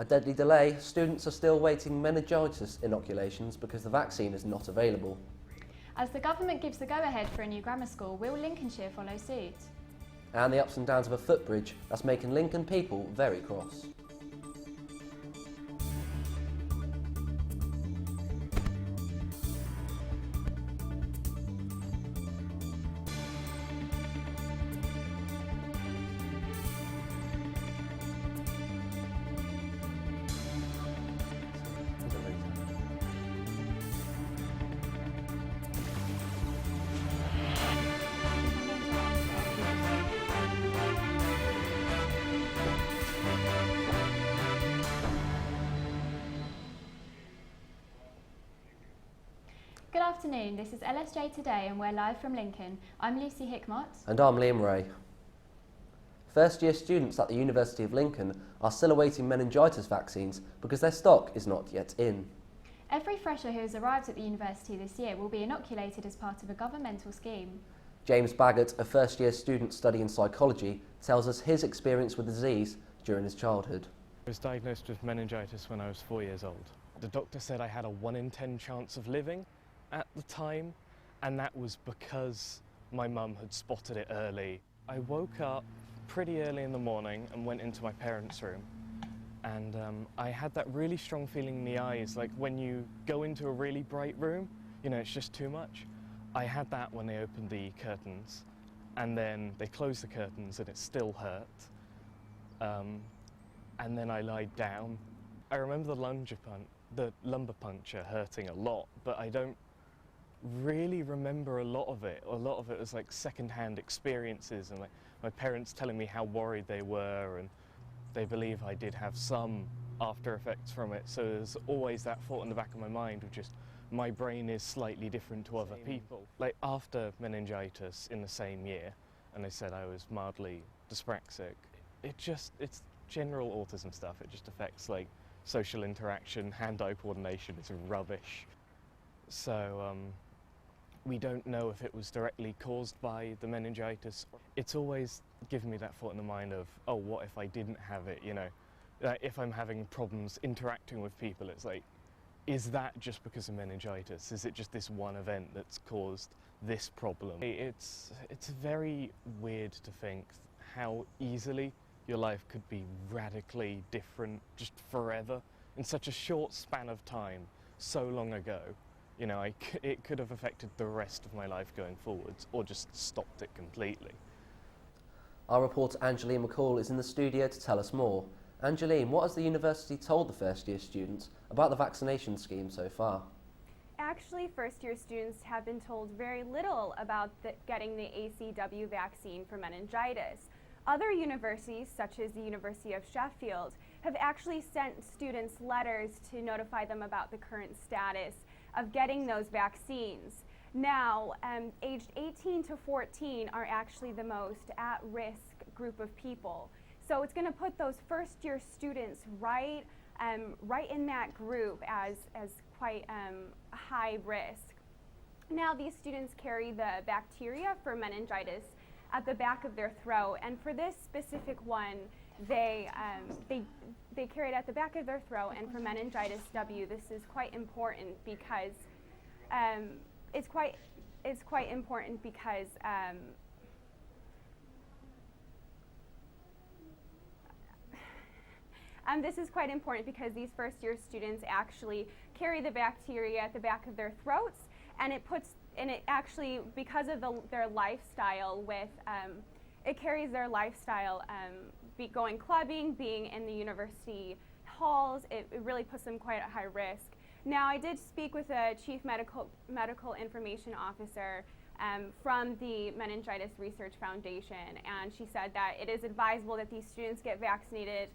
deadly delay, students are still waiting meningitis inoculations because the vaccine is not available. As the government gives the go-ahead for a new grammar school, will Lincolnshire follow suit? And the ups and downs of a footbridge that's making Lincoln people very cross. Good afternoon, this is LSJ Today and we're live from Lincoln. I'm Lucy Hickmott. And I'm Liam Ray. First year students at the University of Lincoln are still awaiting meningitis vaccines because their stock is not yet in. Every fresher who has arrived at the university this year will be inoculated as part of a governmental scheme. James Baggott, a first year student studying psychology, tells us his experience with the disease during his childhood. I was diagnosed with meningitis when I was 4 years old. The doctor said I had a 1 in 10 chance of living at the time, and that was because my mum had spotted it early. I woke up pretty early in the morning and went into my parents' room, and I had that really strong feeling in the eyes, like when you go into a really bright room, you know, it's just too much. I had that when they opened the curtains, and then they closed the curtains and it still hurt. And then I lied down. I remember the lumbar puncture hurting a lot, but I don't really remember a lot of it. A lot of it was like second-hand experiences and like my parents telling me how worried they were, and they believe I did have some after effects from it. So there's always that thought in the back of my mind of just my brain is slightly different to other people. Like after meningitis in the same year, and they said I was mildly dyspraxic, it's general autism stuff. It just affects like social interaction, hand-eye coordination. It's rubbish. So we don't know if it was directly caused by the meningitis. It's always given me that thought in the mind of, oh, what if I didn't have it, you know? If I'm having problems interacting with people, it's like, is that just because of meningitis? Is it just this one event that's caused this problem? It's very weird to think how easily your life could be radically different just forever in such a short span of time, so long ago. You know, it could have affected the rest of my life going forwards, or just stopped it completely. Our reporter Angeline McCall is in the studio to tell us more. Angeline, what has the university told the first year students about the vaccination scheme so far? Actually, first year students have been told very little about getting the ACW vaccine for meningitis. Other universities, such as the University of Sheffield, have actually sent students letters to notify them about the current status of getting those vaccines. Now, aged 18 to 14 are actually the most at-risk group of people. So it's going to put those first-year students right in that group as quite high risk. Now, these students carry the bacteria for meningitis at the back of their throat, and for this specific one, they carry it at the back of their throat. And for meningitis W, this is quite important because this is quite important because these first-year students actually carry the bacteria at the back of their throats, and it actually, because of their lifestyle with, it carries their lifestyle, going clubbing, being in the university halls, it really puts them quite at high risk. Now, I did speak with a chief medical information officer from the Meningitis Research Foundation, and she said that it is advisable that these students get vaccinated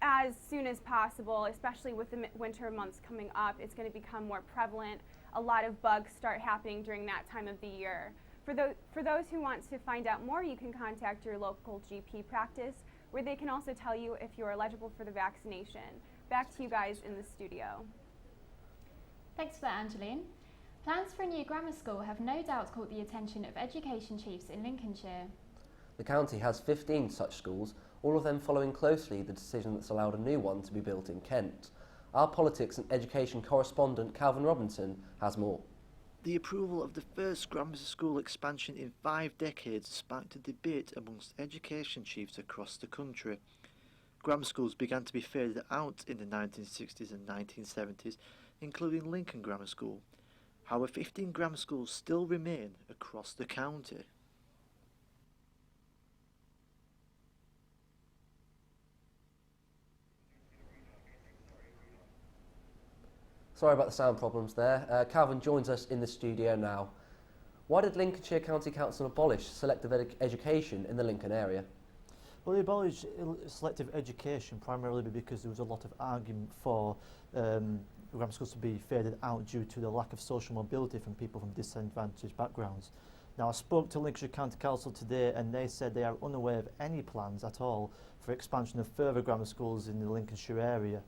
as soon as possible, especially with the winter months coming up. It's going to become more prevalent. A lot of bugs start happening during that time of the year. For those who want to find out more, you can contact your local GP practice, where they can also tell you if you're eligible for the vaccination. Back to you guys in the studio. Thanks for that, Angeline. Plans for a new grammar school have no doubt caught the attention of education chiefs in Lincolnshire. The county has 15 such schools, all of them following closely the decision that's allowed a new one to be built in Kent. Our politics and education correspondent Calvin Robinson has more. The approval of the first grammar school expansion in 5 decades sparked a debate amongst education chiefs across the country. Grammar schools began to be faded out in the 1960s and 1970s, including Lincoln Grammar School. However, 15 grammar schools still remain across the county. Sorry about the sound problems there. Calvin joins us in the studio now. Why did Lincolnshire County Council abolish selective education in the Lincoln area? Well, they abolished selective education primarily because there was a lot of argument for grammar schools to be faded out due to the lack of social mobility from people from disadvantaged backgrounds. Now, I spoke to Lincolnshire County Council today and they said they are unaware of any plans at all for expansion of further grammar schools in the Lincolnshire area.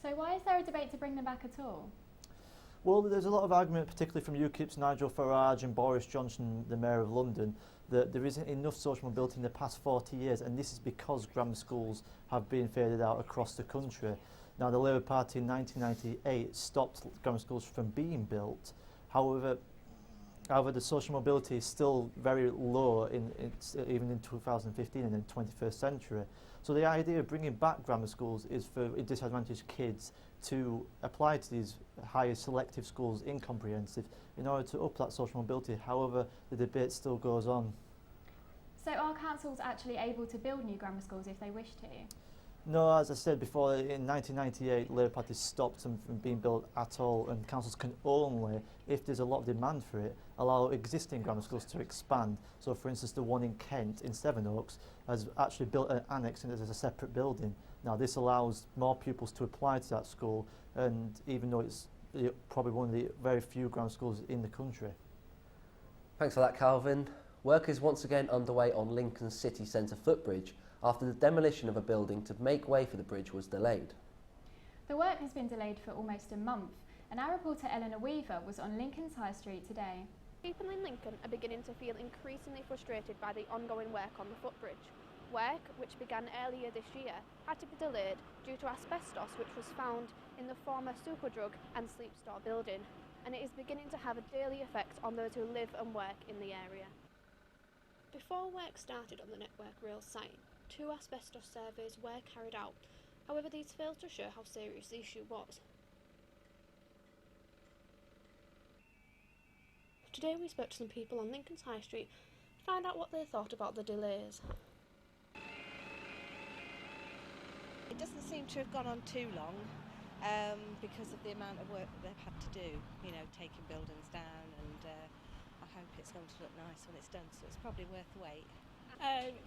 So why is there a debate to bring them back at all? Well, there's a lot of argument, particularly from UKIP's Nigel Farage and Boris Johnson, the Mayor of London, that there isn't enough social mobility in the past 40 years, and this is because grammar schools have been faded out across the country. Now, the Labour Party in 1998 stopped grammar schools from being built. However, the social mobility is still very low even in 2015 and in the 21st century. So the idea of bringing back grammar schools is for disadvantaged kids to apply to these higher selective schools in comprehensive in order to up that social mobility. However, the debate still goes on. So are councils actually able to build new grammar schools if they wish to? No, as I said before, in 1998, the Labour Party stopped them from being built at all, and councils can only, if there's a lot of demand for it, allow existing grammar schools to expand. So, for instance, the one in Kent, in Sevenoaks, has actually built an annex and it as a separate building. Now, this allows more pupils to apply to that school, and even though it's probably one of the very few grammar schools in the country. Thanks for that, Calvin. Work is once again underway on Lincoln's city centre footbridge after the demolition of a building to make way for the bridge was delayed. The work has been delayed for almost a month, and our reporter Eleanor Weaver was on Lincoln's High Street today. People in Lincoln are beginning to feel increasingly frustrated by the ongoing work on the footbridge. Work, which began earlier this year, had to be delayed due to asbestos which was found in the former Superdrug and Sleep Store building, and it is beginning to have a daily effect on those who live and work in the area. Before work started on the Network Rail site, 2 asbestos surveys were carried out. However, these failed to show how serious the issue was. Today we spoke to some people on Lincoln's High Street to find out what they thought about the delays. It doesn't seem to have gone on too long because of the amount of work that they've had to do, you know, taking buildings down, and I hope it's going to look nice when it's done, so it's probably worth the wait.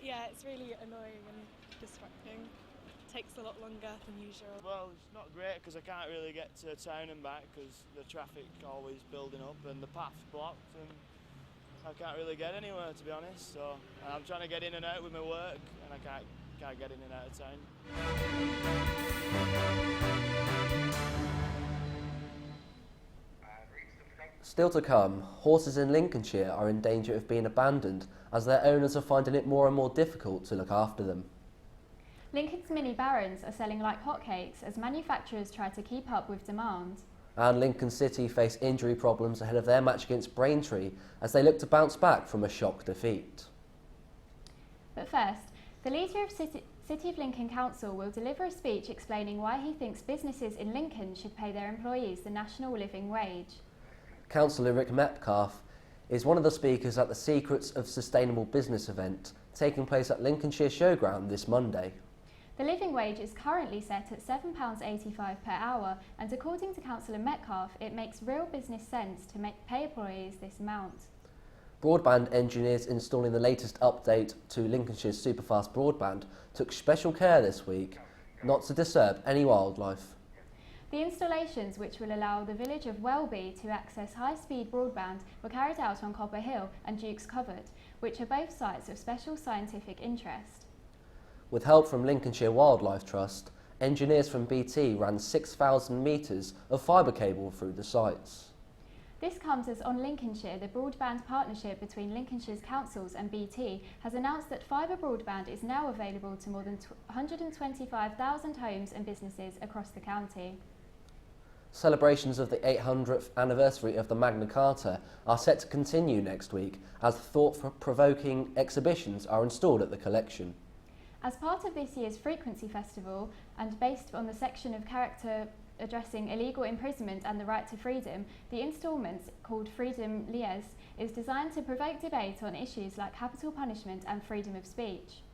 Yeah, it's really annoying and distracting. It takes a lot longer than usual. Well, it's not great because I can't really get to town and back because the traffic always building up and the path's blocked and I can't really get anywhere, to be honest. So I'm trying to get in and out with my work and I can't get in and out of town. Still to come, horses in Lincolnshire are in danger of being abandoned as their owners are finding it more and more difficult to look after them. Lincoln's mini barons are selling like hotcakes as manufacturers try to keep up with demand. And Lincoln City face injury problems ahead of their match against Braintree as they look to bounce back from a shock defeat. But first, the leader of City of Lincoln Council will deliver a speech explaining why he thinks businesses in Lincoln should pay their employees the national living wage. Councillor Rick Metcalfe is one of the speakers at the Secrets of Sustainable Business event taking place at Lincolnshire Showground this Monday. The living wage is currently set at £7.85 per hour, and according to Councillor Metcalfe, it makes real business sense to pay employees this amount. Broadband engineers installing the latest update to Lincolnshire's superfast broadband took special care this week not to disturb any wildlife. The installations, which will allow the village of Welby to access high-speed broadband, were carried out on Copper Hill and Duke's Covert, which are both sites of special scientific interest. With help from Lincolnshire Wildlife Trust, engineers from BT ran 6,000 metres of fibre cable through the sites. This comes as On Lincolnshire, the broadband partnership between Lincolnshire's councils and BT, has announced that fibre broadband is now available to more than 125,000 homes and businesses across the county. Celebrations of the 800th anniversary of the Magna Carta are set to continue next week as thought-provoking exhibitions are installed at the collection. As part of this year's Frequency Festival, and based on the section of character addressing illegal imprisonment and the right to freedom, the instalment, called Freedom Lies, is designed to provoke debate on issues like capital punishment and freedom of speech.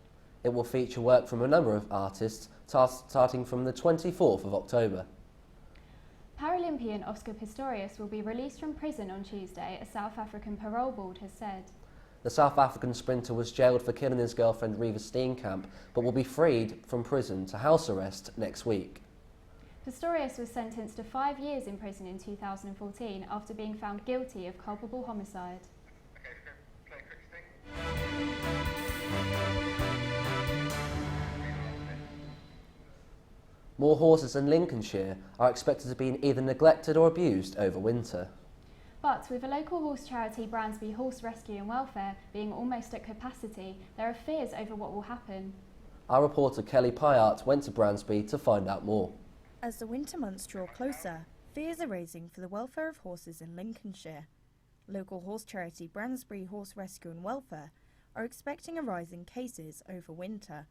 It will feature work from a number of artists, starting from the 24th of October. Paralympian Oscar Pistorius will be released from prison on Tuesday, a South African parole board has said. The South African sprinter was jailed for killing his girlfriend Reva Steenkamp, but will be freed from prison to house arrest next week. Pistorius was sentenced to 5 years in prison in 2014 after being found guilty of culpable homicide. More horses in Lincolnshire are expected to be either neglected or abused over winter. But with a local horse charity, Bransby Horse Rescue and Welfare, being almost at capacity, there are fears over what will happen. Our reporter Kelly Pyart went to Bransby to find out more. As the winter months draw closer, fears are raising for the welfare of horses in Lincolnshire. Local horse charity Bransby Horse Rescue and Welfare are expecting a rise in cases over winter.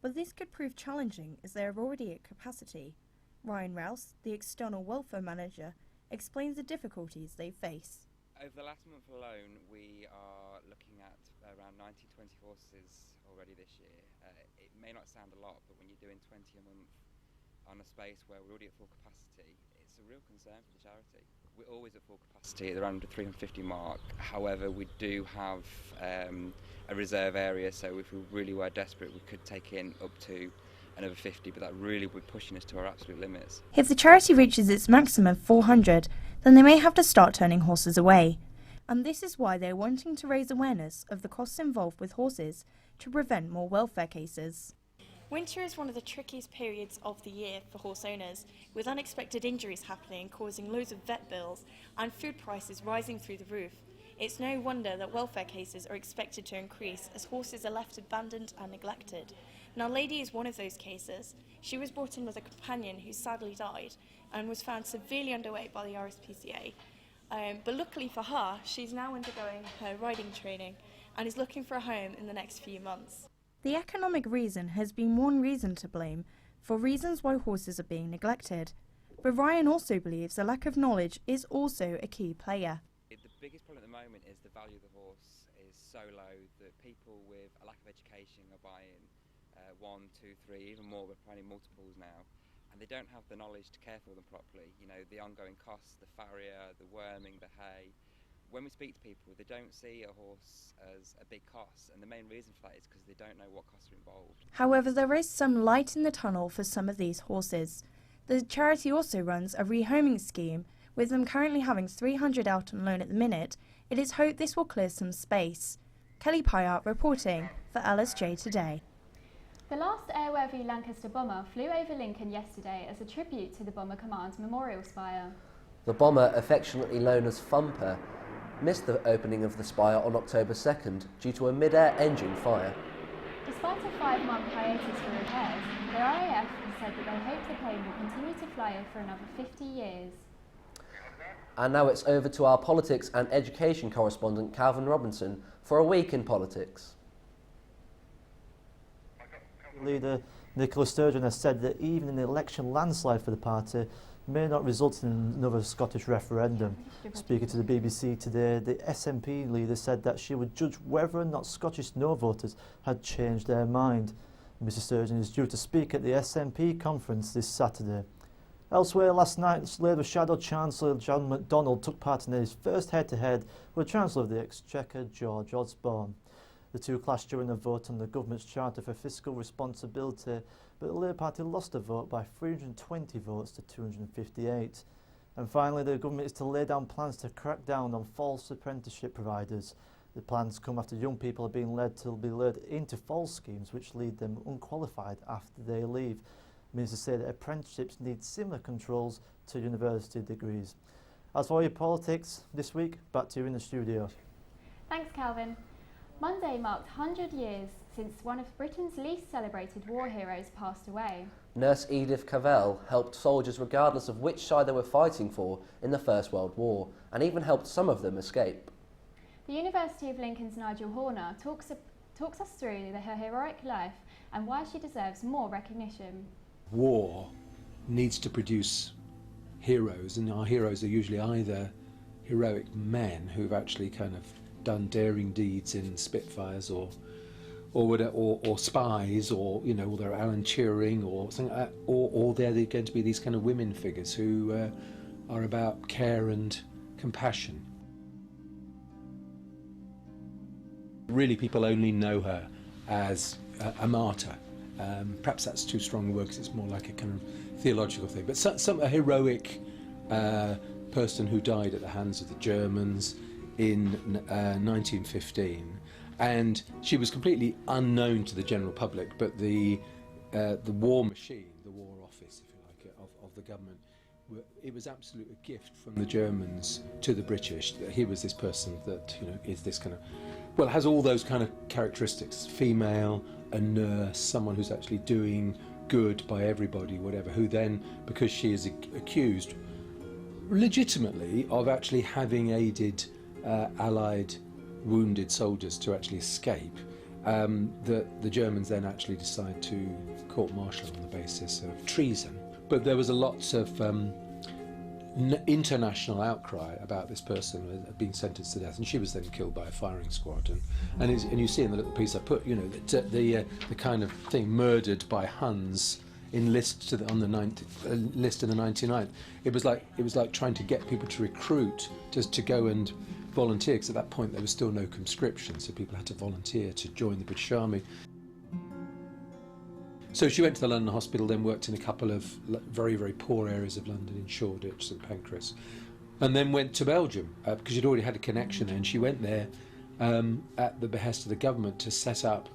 But this could prove challenging as they are already at capacity. Ryan Rouse, the external welfare manager, explains the difficulties they face. Over the last month alone, we are looking at around 90-20 horses already this year. It may not sound a lot, but when you're doing 20 a month on a space where we're already at full capacity, it's a real concern for the charity. We're always at full capacity at around the 350 mark. However, we do have a reserve area, so if we really were desperate, we could take in up to another 50, but that really would be pushing us to our absolute limits. If the charity reaches its maximum of 400, then they may have to start turning horses away. And this is why they're wanting to raise awareness of the costs involved with horses to prevent more welfare cases. Winter is one of the trickiest periods of the year for horse owners, with unexpected injuries happening, causing loads of vet bills and food prices rising through the roof. It's no wonder that welfare cases are expected to increase as horses are left abandoned and neglected. Now, Lady is one of those cases. She was brought in with a companion who sadly died and was found severely underweight by the RSPCA. But luckily for her, she's now undergoing her riding training and is looking for a home in the next few months. The economic reason has been one reason to blame for reasons why horses are being neglected. But Ryan also believes a lack of knowledge is also a key player. The biggest problem at the moment is the value of the horse is so low that people with a lack of education are buying 1, 2, 3, even more, we're finding multiples now, and they don't have the knowledge to care for them properly. You know, the ongoing costs, the farrier, the worming, the hay. When we speak to people, they don't see a horse as a big cost, and the main reason for that is because they don't know what costs are involved. However, there is some light in the tunnel for some of these horses. The charity also runs a rehoming scheme, with them currently having 300 out on loan at the minute. It is hoped this will clear some space. Kelly Pyart reporting for LSJ Today. The last airworthy Lancaster bomber flew over Lincoln yesterday as a tribute to the Bomber Command Memorial Spire. The bomber, affectionately known as Thumper, missed the opening of the spire on October 2nd due to a mid-air engine fire. Despite a 5-month hiatus for repairs, the RAF has said that they hope the plane will continue to fly for another 50 years. And now it's over to our politics and education correspondent Calvin Robinson for a week in politics. Leader Nicola Sturgeon has said that even an election landslide for the party may not result in another Scottish referendum. Speaking to the BBC today, the SNP leader said that she would judge whether or not Scottish no voters had changed their mind. Mr Sturgeon is due to speak at the SNP conference this Saturday. Elsewhere, last night, Labour Shadow Chancellor John MacDonald took part in his first head-to-head with Chancellor of the Exchequer George Osborne. The two clashed during a vote on the government's charter for fiscal responsibility, but the Labour Party lost a vote by 320 votes to 258. And finally, the government is to lay down plans to crack down on false apprenticeship providers. The plans come after young people are being led into false schemes which lead them unqualified after they leave. Ministers say that apprenticeships need similar controls to university degrees. As for your politics this week, back to you in the studio. Thanks, Calvin. Monday marked 100 years since one of Britain's least celebrated war heroes passed away. Nurse Edith Cavell helped soldiers regardless of which side they were fighting for in the First World War, and even helped some of them escape. The University of Lincoln's Nigel Horner talks us through her heroic life and why she deserves more recognition. War needs to produce heroes, and our heroes are usually either heroic men who've actually kind of done daring deeds in Spitfires or spies, or or they're Alan Turing or something like that, or they're going to be these kind of women figures who are about care and compassion. Really, people only know her as a martyr. Perhaps that's too strong a word because it's more like a kind of theological thing. But a heroic person who died at the hands of the Germans in 1915, and she was completely unknown to the general public. But the war machine, the war office, if you like, of the government, it was absolutely a gift from the Germans to the British. That here was this person that is this kind of, well, has all those kind of characteristics: female, a nurse, someone who's actually doing good by everybody, whatever, who then, because she is accused legitimately of actually having aided Allied wounded soldiers to actually escape, the Germans then actually decide to court-martial on the basis of treason. But there was a lot of international outcry about this person being sentenced to death, and she was then killed by a firing squad. And you see in the little piece I put, the kind of thing, murdered by Huns in list on the list in the 99th. It was like trying to get people to recruit just to go and volunteer, because at that point there was still no conscription, so people had to volunteer to join the British Army. So she went to the London hospital, then worked in a couple of very, very poor areas of London, in Shoreditch, St Pancras, and then went to Belgium because she'd already had a connection there, and she went there at the behest of the government to set up,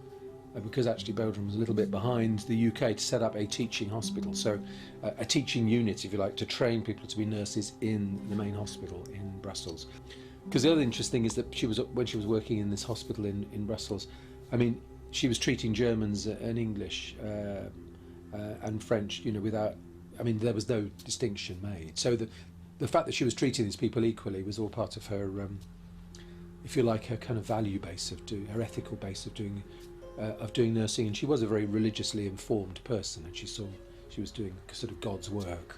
because actually Belgium was a little bit behind the UK, to set up a teaching hospital, so a teaching unit, if you like, to train people to be nurses in the main hospital in Brussels. Because the other interesting thing is that when she was working in this hospital in Brussels, I mean, she was treating Germans and English and French, without, I mean, there was no distinction made. So the fact that she was treating these people equally was all part of her, if you like, her kind of value base her ethical base of doing nursing. And she was a very religiously informed person, and she saw she was doing sort of God's work.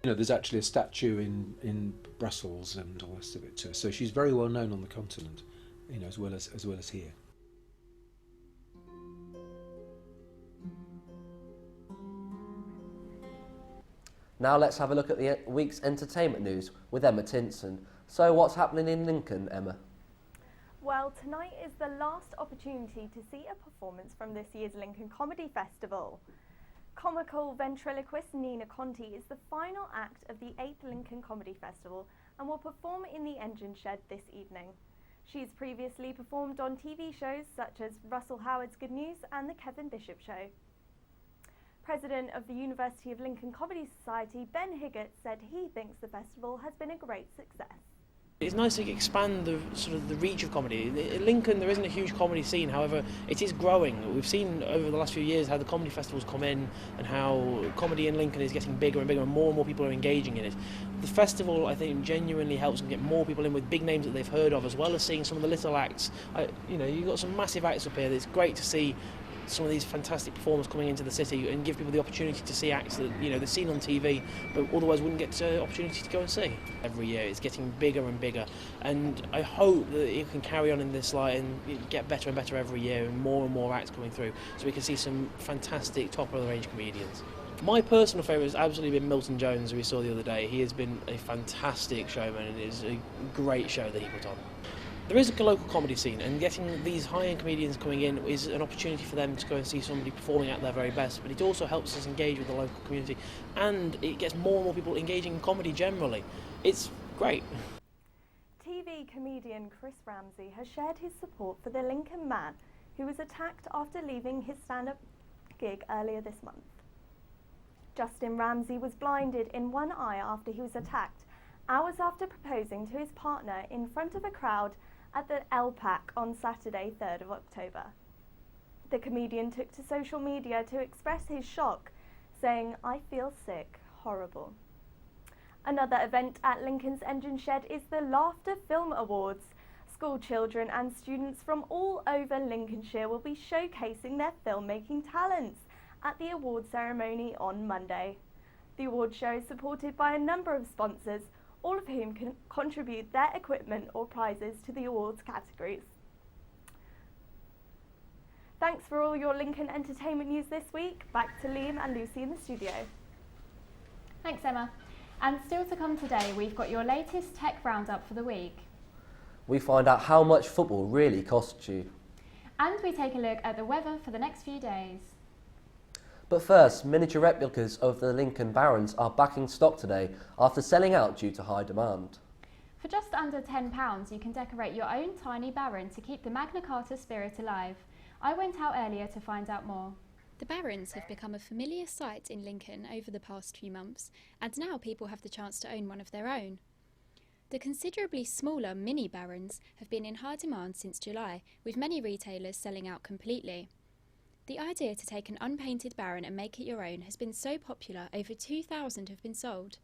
There's actually a statue in Brussels and all the rest of it too. So she's very well known on the continent, as well as here. Now let's have a look at the week's entertainment news with Emma Tinson. So what's happening in Lincoln, Emma? Well, tonight is the last opportunity to see a performance from this year's Lincoln Comedy Festival. Comical ventriloquist Nina Conti is the final act of the 8th Lincoln Comedy Festival and will perform in the Engine Shed this evening. She's previously performed on TV shows such as Russell Howard's Good News and The Kevin Bishop Show. President of the University of Lincoln Comedy Society, Ben Higgett, said he thinks the festival has been a great success. It's nice to expand the reach of comedy. In Lincoln there isn't a huge comedy scene, however it is growing. We've seen over the last few years how the comedy festivals come in and how comedy in Lincoln is getting bigger and bigger and more people are engaging in it. The festival, I think, genuinely helps them get more people in with big names that they've heard of, as well as seeing some of the little acts. You've got some massive acts up here. It's great to see some of these fantastic performers coming into the city and give people the opportunity to see acts that they've seen on TV but otherwise wouldn't get the opportunity to go and see. Every year it's getting bigger and bigger, and I hope that it can carry on in this light and get better and better every year, and more acts coming through, so we can see some fantastic top of the range comedians. My personal favourite has absolutely been Milton Jones, who we saw the other day. He has been a fantastic showman, and it is a great show that he put on. There is a local comedy scene, and getting these high-end comedians coming in is an opportunity for them to go and see somebody performing at their very best, but it also helps us engage with the local community, and it gets more and more people engaging in comedy generally. It's great. TV BBC comedian Chris Ramsey has shared his support for the Lincoln man who was attacked after leaving his stand-up gig earlier this month. Justin Ramsey was blinded in one eye after he was attacked, hours after proposing to his partner in front of a crowd at the LPAC on Saturday, 3rd of October. The comedian took to social media to express his shock, saying, "I feel sick, horrible." Another event at Lincoln's Engine Shed is the Laughter Film Awards. School children and students from all over Lincolnshire will be showcasing their filmmaking talents at the award ceremony on Monday. The award show is supported by a number of sponsors, all of whom can contribute their equipment or prizes to the awards categories. Thanks for all your Lincoln entertainment news this week. Back to Liam and Lucy in the studio. Thanks, Emma. And still to come today, we've got your latest tech roundup for the week. We find out how much football really costs you. And we take a look at the weather for the next few days. But first, miniature replicas of the Lincoln Barons are back in stock today after selling out due to high demand. For just under £10, you can decorate your own tiny Baron to keep the Magna Carta spirit alive. I went out earlier to find out more. The Barons have become a familiar sight in Lincoln over the past few months, and now people have the chance to own one of their own. The considerably smaller mini Barons have been in high demand since July, with many retailers selling out completely. The idea to take an unpainted Baron and make it your own has been so popular, over 2,000 have been sold.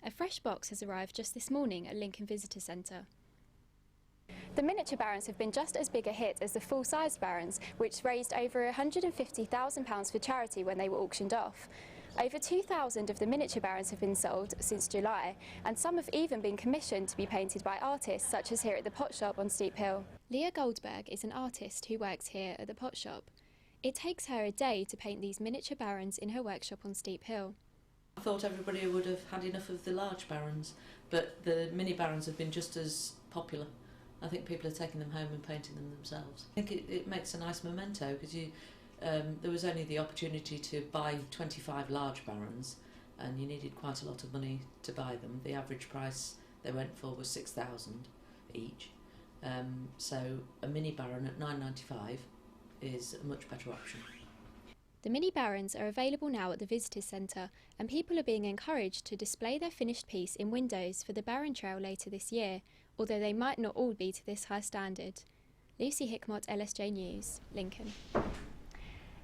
A fresh box has arrived just this morning at Lincoln Visitor Centre. The miniature Barons have been just as big a hit as the full-sized Barons, which raised over £150,000 for charity when they were auctioned off. Over 2,000 of the miniature Barons have been sold since July, and some have even been commissioned to be painted by artists, such as here at the Pot Shop on Steep Hill. Leah Goldberg is an artist who works here at the Pot Shop. It takes her a day to paint these miniature Barons in her workshop on Steep Hill. I thought everybody would have had enough of the large Barons, but the mini Barons have been just as popular. I think people are taking them home and painting them themselves. I think it makes a nice memento because there was only the opportunity to buy 25 large Barons and you needed quite a lot of money to buy them. The average price they went for was £6,000 each. So a mini Baron at £9.95 is a much better option. The mini Barons are available now at the Visitors Centre, and people are being encouraged to display their finished piece in windows for the Baron Trail later this year, although they might not all be to this high standard. Lucy Hickmott, LSJ News, Lincoln.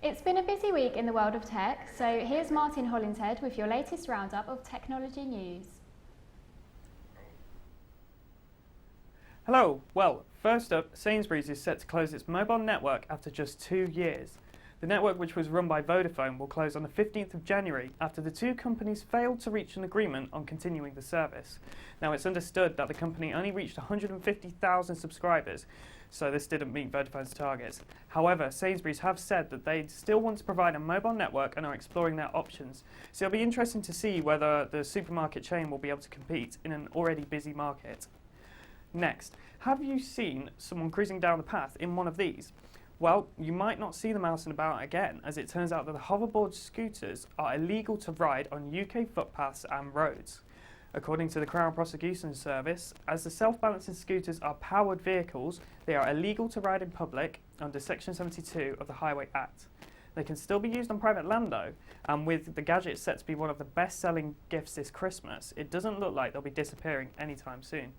It's been a busy week in the world of tech, so here's Martin Hollinshead with your latest roundup of technology news. Hello. Well, first up, Sainsbury's is set to close its mobile network after just 2 years. The network, which was run by Vodafone, will close on the 15th of January after the two companies failed to reach an agreement on continuing the service. Now, it's understood that the company only reached 150,000 subscribers, so this didn't meet Vodafone's targets. However, Sainsbury's have said that they still want to provide a mobile network and are exploring their options. So it'll be interesting to see whether the supermarket chain will be able to compete in an already busy market. Next, have you seen someone cruising down the path in one of these? Well, you might not see them out and about again, as it turns out that the hoverboard scooters are illegal to ride on UK footpaths and roads. According to the Crown Prosecution Service, as the self-balancing scooters are powered vehicles, they are illegal to ride in public under Section 72 of the Highway Act. They can still be used on private land though, and with the gadget set to be one of the best-selling gifts this Christmas, it doesn't look like they'll be disappearing anytime soon.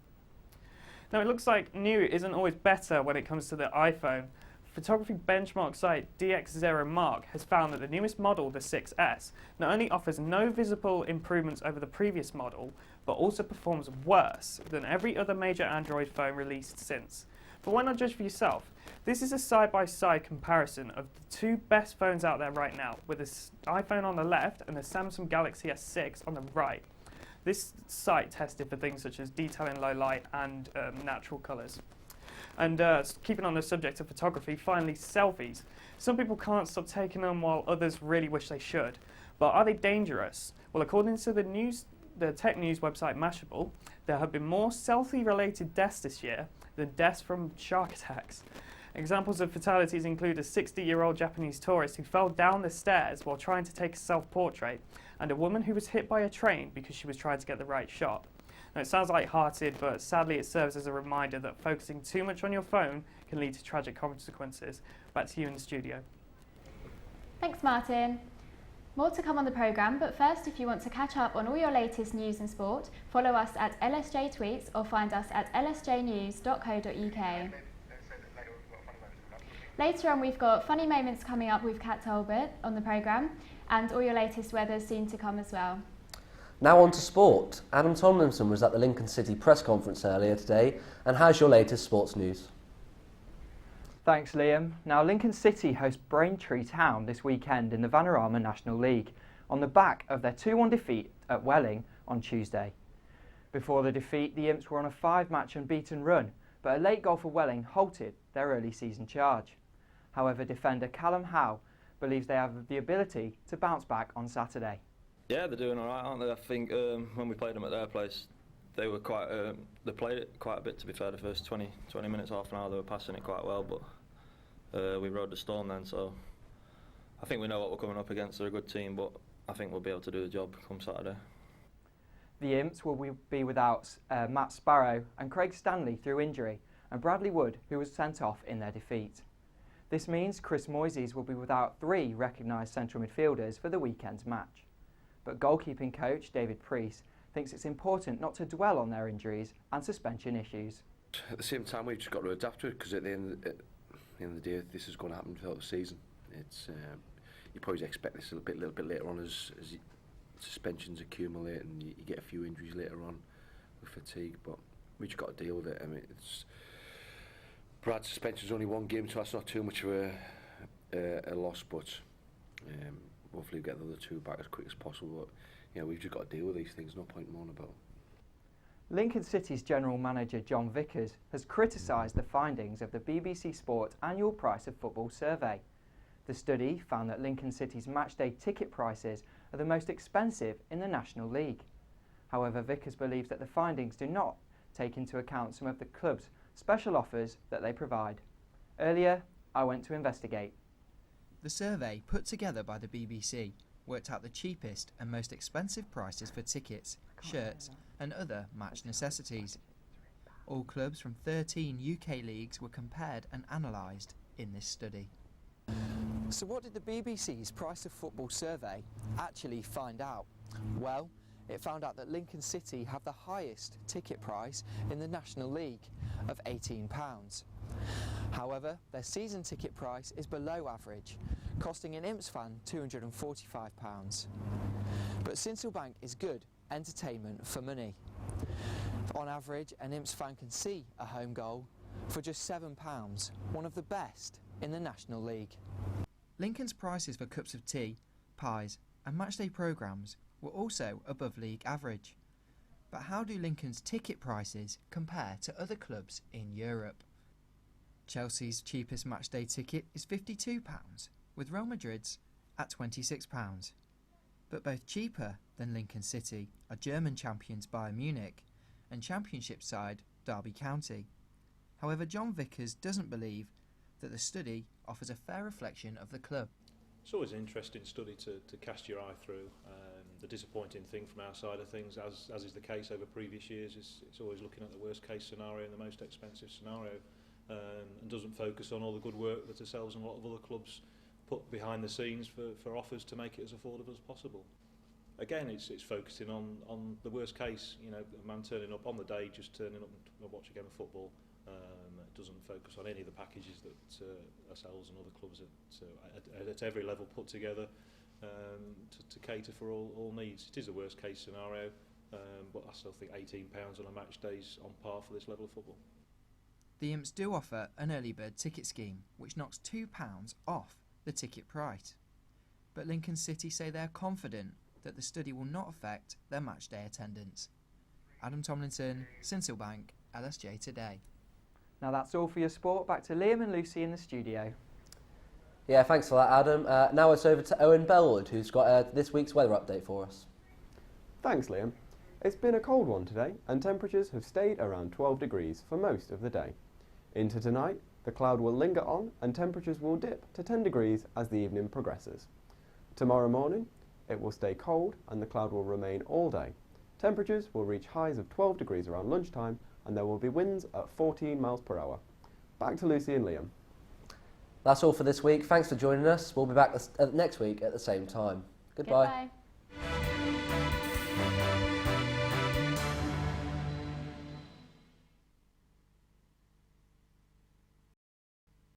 Now, it looks like new isn't always better when it comes to the iPhone. Photography benchmark site DxZeroMark has found that the newest model, the 6S, not only offers no visible improvements over the previous model, but also performs worse than every other major Android phone released since. But why not judge for yourself? This is a side-by-side comparison of the two best phones out there right now, with the iPhone on the left and the Samsung Galaxy S6 on the right. This site tested for things such as detail in low light and natural colours. And keeping on the subject of photography, finally, selfies. Some people can't stop taking them while others really wish they should. But are they dangerous? Well, according to the tech news website Mashable, there have been more selfie-related deaths this year than deaths from shark attacks. Examples of fatalities include a 60-year-old Japanese tourist who fell down the stairs while trying to take a self-portrait, and a woman who was hit by a train because she was trying to get the right shot. Now, it sounds light-hearted, but sadly it serves as a reminder that focusing too much on your phone can lead to tragic consequences. Back to you in the studio. Thanks, Martin. More to come on the programme, but first, if you want to catch up on all your latest news and sport, follow us at LSJ Tweets or find us at lsjnews.co.uk. Later on, we've got funny moments coming up with Kat Talbot on the programme, and all your latest weather soon to come as well. Now on to sport. Adam Tomlinson was at the Lincoln City press conference earlier today and has your latest sports news. Thanks, Liam. Now, Lincoln City host Braintree Town this weekend in the Vanarama National League on the back of their 2-1 defeat at Welling on Tuesday. Before the defeat, the Imps were on a 5-match unbeaten run, but a late goal for Welling halted their early season charge. However, defender Callum Howe believes they have the ability to bounce back on Saturday. Yeah, they're doing all right, aren't they? I think when we played them at their place, they were quite. They played it quite a bit. To be fair, the first 20 minutes, half an hour, they were passing it quite well, but we rode the storm then. So I think we know what we're coming up against. They're a good team, but I think we'll be able to do the job come Saturday. The Imps will be without Matt Sparrow and Craig Stanley through injury, and Bradley Wood, who was sent off in their defeat. This means Chris Moises will be without 3 recognised central midfielders for the weekend's match. But goalkeeping coach David Priest thinks it's important not to dwell on their injuries and suspension issues. At the same time, we've just got to adapt to it, because at the end of the day, this is going to happen throughout the season. It's you probably expect this a little bit later on as suspensions accumulate and you get a few injuries later on with fatigue. But we just got to deal with it. I mean, Brad's suspension's only 1 game, so that's not too much of a loss. But hopefully we get the other 2 back as quick as possible. But we've just got to deal with these things. No point moaning about. Lincoln City's general manager John Vickers has criticised the findings of the BBC Sport annual Price of Football survey. The study found that Lincoln City's matchday ticket prices are the most expensive in the National League. However, Vickers believes that the findings do not take into account some of the club's special offers that they provide. Earlier, I went to investigate. The survey, put together by the BBC, worked out the cheapest and most expensive prices for tickets, shirts and other match necessities. All clubs from 13 UK leagues were compared and analysed in this study. So what did the BBC's Price of Football survey actually find out? Well, it found out that Lincoln City have the highest ticket price in the National League of £18. However, their season ticket price is below average, costing an Imps fan £245. But Sincilbank is good entertainment for money. On average, an Imps fan can see a home goal for just £7, one of the best in the National League. Lincoln's prices for cups of tea, pies and matchday programmes were also above league average. But how do Lincoln's ticket prices compare to other clubs in Europe? Chelsea's cheapest matchday ticket is £52, with Real Madrid's at £26. But both cheaper than Lincoln City are German champions Bayern Munich and Championship side Derby County. However, John Vickers doesn't believe that the study offers a fair reflection of the club. It's always an interesting study to cast your eye through. The disappointing thing from our side of things, as is the case over previous years, is it's always looking at the worst case scenario and the most expensive scenario, and doesn't focus on all the good work that ourselves and a lot of other clubs put behind the scenes for offers to make it as affordable as possible. Again, it's focusing on the worst case, a man turning up on the day, just turning up and watch a game of football. It doesn't focus on any of the packages that ourselves and other clubs at every level put together to cater for all needs. It is a worst case scenario, but I still think £18 on a match day is on par for this level of football. The Imps do offer an early bird ticket scheme which knocks £2 off the ticket price. But Lincoln City say they are confident that the study will not affect their matchday attendance. Adam Tomlinson, Sincilbank, LSJ Today. Now that's all for your sport. Back to Liam and Lucy in the studio. Yeah, thanks for that, Adam. Now it's over to Owen Bellwood, who's got this week's weather update for us. Thanks, Liam. It's been a cold one today, and temperatures have stayed around 12 degrees for most of the day. Into tonight, the cloud will linger on and temperatures will dip to 10 degrees as the evening progresses. Tomorrow morning, it will stay cold and the cloud will remain all day. Temperatures will reach highs of 12 degrees around lunchtime, and there will be winds at 14 miles per hour. Back to Lucy and Liam. That's all for this week. Thanks for joining us. We'll be back next week at the same time. Goodbye. Goodbye.